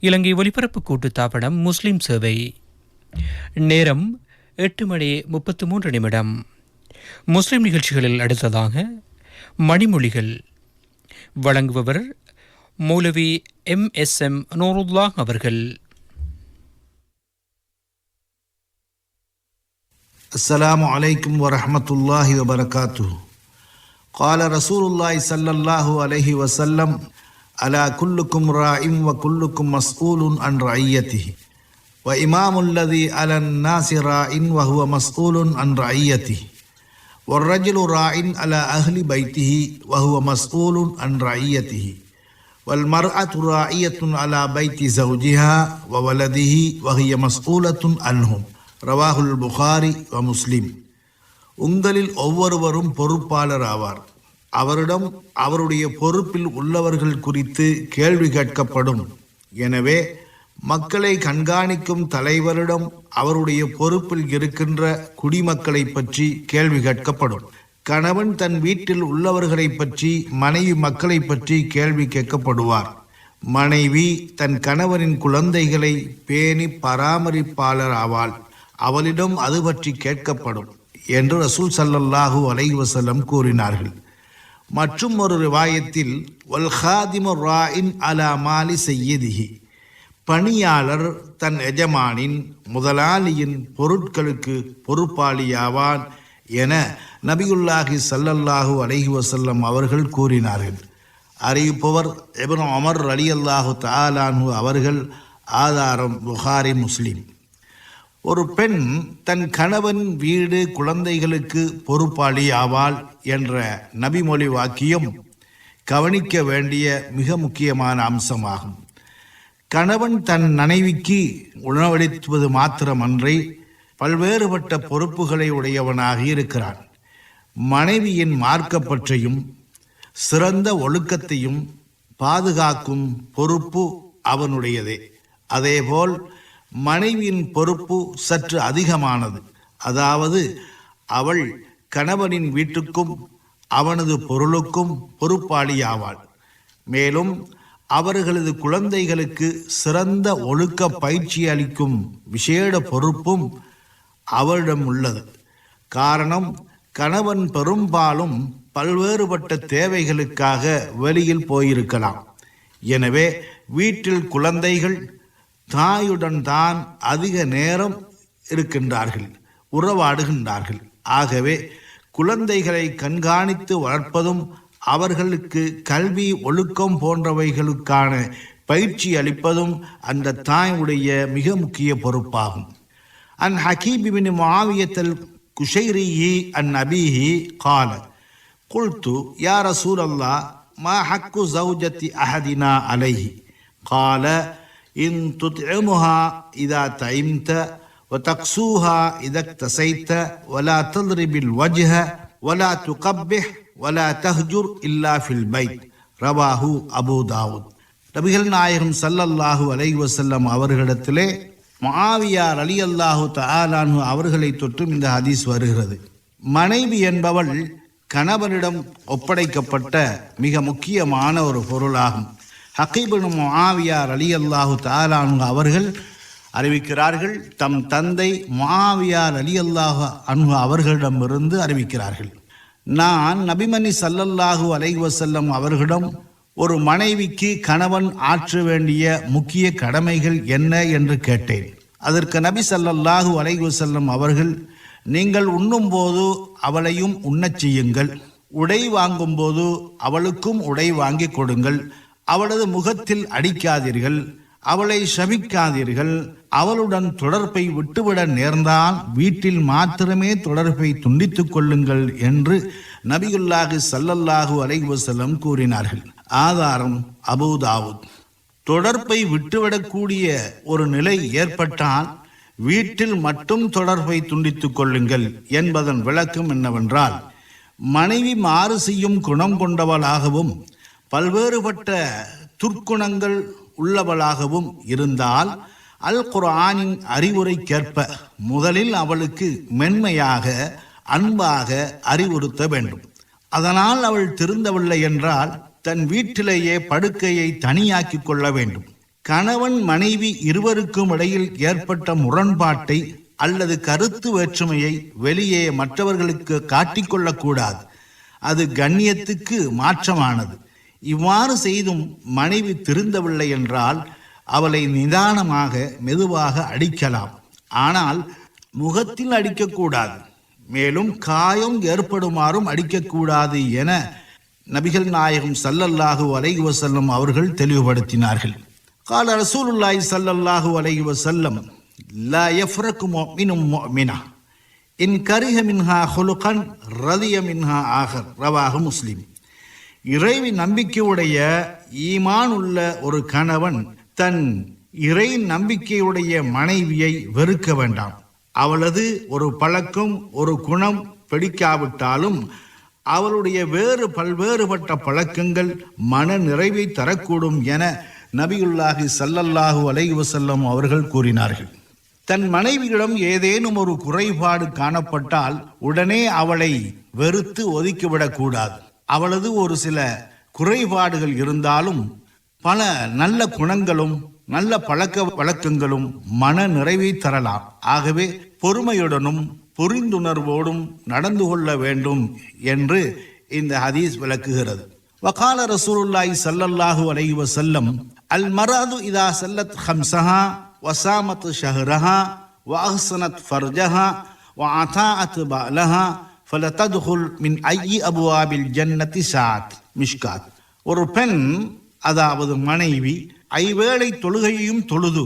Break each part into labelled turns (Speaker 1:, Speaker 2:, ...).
Speaker 1: இலங்கை ஒலிபரப்பு கூட்டுத்தாபனம் முஸ்லிம் சேவை. நேரம் 8:33. முஸ்லிம் நிகழ்ச்சிகளில் அடுத்ததாக மணிமொழிகள். வழங்குபவர் மௌலவி MSM நூருல்லாஹ் அவர்கள்.
Speaker 2: அஸ்ஸலாமு அலைக்கும் வரஹ்மத்துல்லாஹி வபரகாத்துஹு. قال رسول الله صلى الله عليه وسلم ألا كلكم راع وكلكم مسؤول عن رعيته وإمام الذي على الناس راع وهو مسؤول عن رعيته والرجل راع على أهل بيته وهو مسؤول عن رعيته والمرأة راعية على بيت زوجها وولده وهي مسؤولة عنهم ரவாஹுல் புகாரி வ முஸ்லிம். உங்களில் ஒவ்வொருவரும் பொறுப்பாளர் ஆவார். அவரிடம் அவருடைய பொறுப்பில் உள்ளவர்கள் குறித்து கேள்வி கேட்கப்படும். எனவே மக்களை கண்காணிக்கும் தலைவரிடம் அவருடைய பொறுப்பில் இருக்கின்ற குடிமக்களை பற்றி கேள்வி கேட்கப்படும். கணவன் தன் வீட்டில் உள்ளவர்களை பற்றி, மனைவி மக்களை பற்றி கேள்வி கேட்கப்படுவார். மனைவி தன் கணவனின் குழந்தைகளை பேணி பராமரிப்பாளர் ஆவாள். அவளிடம் அது பற்றி கேட்கப்படும் என்று ரசூல் ஸல்லல்லாஹு அலைஹி வஸல்லம் கூறினார்கள். மற்றும் ஒரு ரிவாயத்தில் வல் ஹாதிமு ராஇன் அலா மாலி சய்யிதிஹி, பணியாளர் தன் எஜமானின் முதலாளியின் பொருட்களுக்கு பொறுப்பாளியாவான் என நபியுல்லாஹி ஸல்லல்லாஹு அலைஹி வஸல்லம் அவர்கள் கூறினார்கள். அறிவிப்பவர் இப்னு உமர் ரலியல்லாஹு தஆலா அன்ஹு அவர்கள். ஆதாரம் புகாரி முஸ்லிம். ஒரு பெண் தன் கணவன் வீடு குழந்தைகளுக்கு பொறுப்பாளி ஆவாள் என்ற நபிமொழி வாக்கியம் கவனிக்க வேண்டிய மிக முக்கியமான அம்சமாகும். கணவன் தன் மனைவிக்கு உணவளிப்பது மாத்திரமன்றி பல்வேறுபட்ட பொறுப்புகளை உடையவனாக இருக்கிறான். மனைவியின் மார்க்கப்பற்றையும் சிறந்த ஒழுக்கத்தையும் பாதுகாக்கும் பொறுப்பு அவனுடையதே. அதேபோல் மனைவியின் பொறுப்பு சற்று அதிகமானது. அதாவது அவள் கணவனின் வீட்டுக்கும் அவனது பொருளுக்கும் பொறுப்பாளியாவாள். மேலும் அவர்களது குழந்தைகளுக்கு சிறந்த ஒழுக்க பயிற்சி அளிக்கும் விசேட பொறுப்பும் அவளிடம் உள்ளது. காரணம், கணவன் பெரும்பாலும் பல்வேறுபட்ட தேவைகளுக்காக வெளியில் போயிருக்கலாம். எனவே வீட்டில் குழந்தைகள் தாயுடன் தான் அதிக நேரம் இருக்கின்றார்கள், உறவாடுகின்றார்கள். ஆகவே குழந்தைகளை கண்காணித்து வளர்ப்பதும் அவர்களுக்கு கல்வி, ஒழுக்கம் போன்றவைகளுக்கான பயிற்சி அளிப்பதும் அந்த தாயுடைய மிக முக்கிய பொறுப்பாகும். அன் ஹக்கீம் இப்னு முஆவியத்தல் குஷைரியி அன் அபீஹி கால குல்து யா ரசூலல்லாஹ் மா ஹக்கு ஜௌஜத்தி அஹதினா அலைஹி கால இன் துத்இமுஹா இதா தயிம்த வதக்ஸூஹா இதா தஸைத வலா தத்ரிபில் வஜ்ஹ வலா துகப்பிஹ் வலா தஹ்ஜுர் இல்லா ஃபில் பைத். ரவாஹு அபூ தாவூத். நபிகள் நாயகம் ஸல்லல்லாஹு அலைஹி வஸல்லம் அவர்களிடத்திலே முஆவியா ரலியல்லாஹு தஆலா அன்ஹு அவர்களை தொற்றும் இந்த ஹதீஸ் வருகிறது. மனைவி என்பவள் கணவனிடம் ஒப்படைக்கப்பட்ட மிக முக்கியமான ஒரு பொருளாகும். ஹக்கீப் இப்னு முஆவியா ரலியல்லாஹு தஆலா அன்ஹு அவர்கள் அறிவிக்கிறார்கள். தம் தந்தை முஆவியா ரலியல்லாஹு அன்ஹு அவர்களிடமிருந்து அறிவிக்கிறார்கள். நான் நபிமணி ஸல்லல்லாஹு அலைஹி வஸல்லம் அவர்களிடம் ஒரு மனைவிக்கு கணவன் ஆற்ற வேண்டிய முக்கிய கடமைகள் என்ன என்று கேட்டேன். அதற்கு நபி ஸல்லல்லாஹு அலைஹி வஸல்லம் அவர்கள், நீங்கள் உண்ணும்போது அவளையும் உண்ணச் செய்யுங்கள், உடை வாங்கும்போது அவளுக்கும் உடை வாங்கி கொடுங்கள், அவளது முகத்தில் அடிக்காதீர்கள், அவளை சபிக்காதீர்கள், அவளுடன் தொடர்பை விட்டுவிட நேர்ந்தால் வீட்டில் மாத்திரமே தொடர்பை துண்டித்துக் கொள்ளுங்கள் என்று நபியுல்லாஹி ஸல்லல்லாஹு அலைஹி வஸல்லம் கூறினார்கள். ஆதாரம் அபூ தாவூத். தொடர்பை விட்டுவிடக்கூடிய ஒரு நிலை ஏற்பட்டால் வீட்டில் மட்டும் தொடர்பை துண்டித்துக் கொள்ளுங்கள் என்பதன் விளக்கம் என்னவென்றால், மனைவி மாறு செய்யும் குணம் கொண்டவளாகவும் பல்வேறுபட்ட துர்க்குணங்கள் உள்ளவளாகவும் இருந்தால் அல் குர்ஆனின் அறிவுரைக்கேற்ப முதலில் அவளுக்கு மென்மையாக அன்பாக அறிவுறுத்த வேண்டும். அதனால் அவள் திருந்தவில்லை என்றால் தன் வீட்டிலேயே படுக்கையை தனியாக்கிக் கொள்ள வேண்டும். கணவன் மனைவி இருவருக்கும் இடையில் ஏற்பட்ட முரண்பாட்டை அல்லது கருத்து வேற்றுமையை வெளியே மற்றவர்களுக்கு காட்டிக்கொள்ளக்கூடாது. அது கண்ணியத்துக்கு மாற்றமானது. இவ்வாறு செய்தும் மனைவி திருந்தவில்லை என்றால் அவளை நிதானமாக மெதுவாக அடிக்கலாம். ஆனால் முகத்தில் அடிக்கக்கூடாது. மேலும் காயம் ஏற்படுமாறும் அடிக்கக்கூடாது என நபிகள் நாயகம் ஸல்லல்லாஹு அலைஹி வஸல்லம் அவர்கள் தெளிவுபடுத்தினார்கள். قال رسول الله صلى الله عليه وسلم لا يفرق مؤمن مؤمنة إن كره منها خلقا رضي منها آخر رواه முஸ்லிம். இறைவி நம்பிக்கையுடைய ஈமான் உள்ள ஒரு கணவன் தன் இறை நம்பிக்கையுடைய மனைவியை வெறுக்க வேண்டாம். அவளது ஒரு பழக்கம் ஒரு குணம் பிடிக்காவிட்டாலும் அவளுடைய பல்வேறுபட்ட பழக்கங்கள் மன நிறைவை தரக்கூடும் என நபியுல்லாஹி ஸல்லல்லாஹு அலைஹி வஸல்லம் அவர்கள் கூறினார்கள். தன் மனைவியிடம் ஏதேனும் ஒரு குறைபாடு காணப்பட்டால் உடனே அவளை வெறுத்து ஒதுக்கிவிடக்கூடாது. அவளது ஒரு சில குறைபாடுகள் இருந்தாலும் பல நல்ல குணங்களும் நல்ல பழக்க வழக்கங்களும் மன நிறைவை தரலாம். ஆகவே பொறுமையுடனும் புரிந்துணர்வோடும் நடந்து கொள்ள வேண்டும் என்று இந்த ஹதீஸ் விளக்குகிறது. வகால ரசூலுல்லாஹி ஸல்லல்லாஹு அலைஹி வஸல்லம் அல் மரது இதா சல்லத் ஹம்ஸஹா வசாமத் ஷஹ்ரஹா வஅஹ்ஸனத் ஃபர்ஜஹா வஅதாஅத் பஅலஹா ஃபலததுல் மின் ஐயி அபுவாபில் ஜன்னதி ஷாத் மிஷ்காத். ஒரு பெண், அதாவது மனைவி, ஐவேளை தொழுகையையும் தொழுது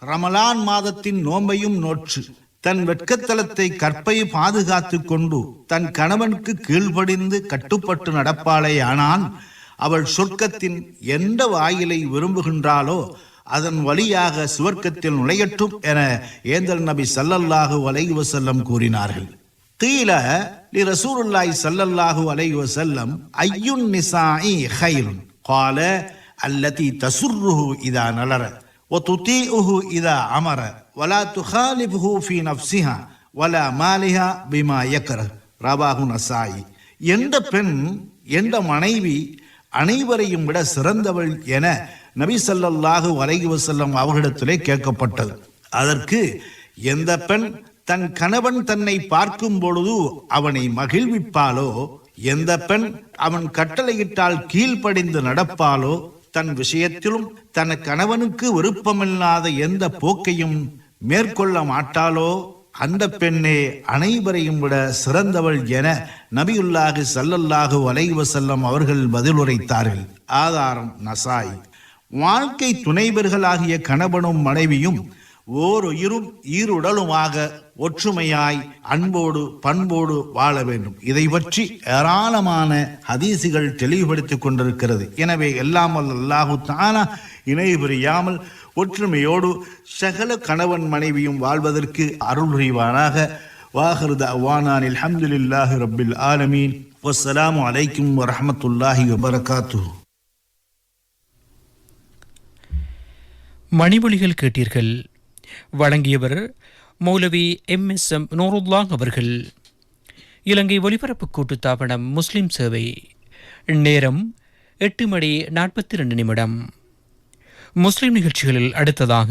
Speaker 2: ரமலான் மாதத்தின் நோன்பையும் நோற்று தன் வெட்கத்தலத்தை கற்பை பாதுகாத்து கொண்டு தன் கணவனுக்கு கீழ்ப்படிந்து கட்டுப்பட்டு நடப்பாளே, ஆனால் அவள் சொர்க்கத்தின் எந்த வாயிலை விரும்புகின்றாளோ அதன் வழியாக சுவர்க்கத்தில் நுழையட்டும் என ஏந்தல் நபி ஸல்லல்லாஹு அலைஹி வஸல்லம் கூறினார்கள். கீல லிரசூலுல்லாஹி ஸல்லல்லாஹு அலைஹி வஸல்லம் ஐயுன் நிசாஇ கைருன் قال التي تسره إذا نلر وتطيعه إذا أمر ولا تخالفه في نفسها ولا مالها بما يكره رواه நசாயி. எந்த பெண் எந்த மனைவி அனைவரையும் விட சிறந்தவள் என நபி ஸல்லல்லாஹு அலைஹி வஸல்லம் அவர்களிடத்திலே கேட்கப்பட்டது. அதற்கு எந்த பெண் தன் கணவன் தன்னை பார்க்கும் பொழுது அவனை மகிழ்விப்பாளோ, எந்த பெண் அவன் கட்டளையிட்டால் கீழ்ப்படிந்து நடப்பாளோ, தன் விஷயத்திலும் தன் கணவனுக்கு விருப்பமில்லாத எந்த போக்கையும் மேற்கொள்ள மாட்டாளோ, அந்த பெண்ணே அனைவரையும் விட சிறந்தவள் என நபியுல்லாஹி ஸல்லல்லாஹு அலைஹி வஸல்லம் அவர்கள் பதிலுரைத்தார்கள். ஆதாரம் நசாயி. வாழ்க்கை துணைவர்களாகிய கணவனும் மனைவியும் ஓர் உயிரும் ஈருடலுமாக ஒற்றுமையாய் அன்போடு பண்போடு வாழ வேண்டும். இதை பற்றி ஏராளமான ஹதீசுகள் தெளிவுபடுத்திக் கொண்டிருக்கிறது. எனவே எல்லாம் அல்லாஹு தஆலா இணை புரியாமல் ஒற்றுமையோடு சகல கணவன் மனைவியும் வாழ்வதற்கு அருள் புரிவானாக. வாஹிரு தஅவானா அல்ஹம்துலில்லாஹி ரப்பில் ஆலமீன். வஸ்ஸலாமு அலைக்கும் வரஹ்மத்துல்லாஹி வபரகாத்துஹு.
Speaker 1: மணிமொழிகள் கேட்டீர்கள். வழங்கியவர் மௌலவி MSM நூருல்லாஹ் அவர்கள். இலங்கை ஒலிபரப்பு கூட்டுத்தாபனம் முஸ்லிம் சேவை. நேரம் 8:42. முஸ்லிம் நிகழ்ச்சிகளில் அடுத்ததாக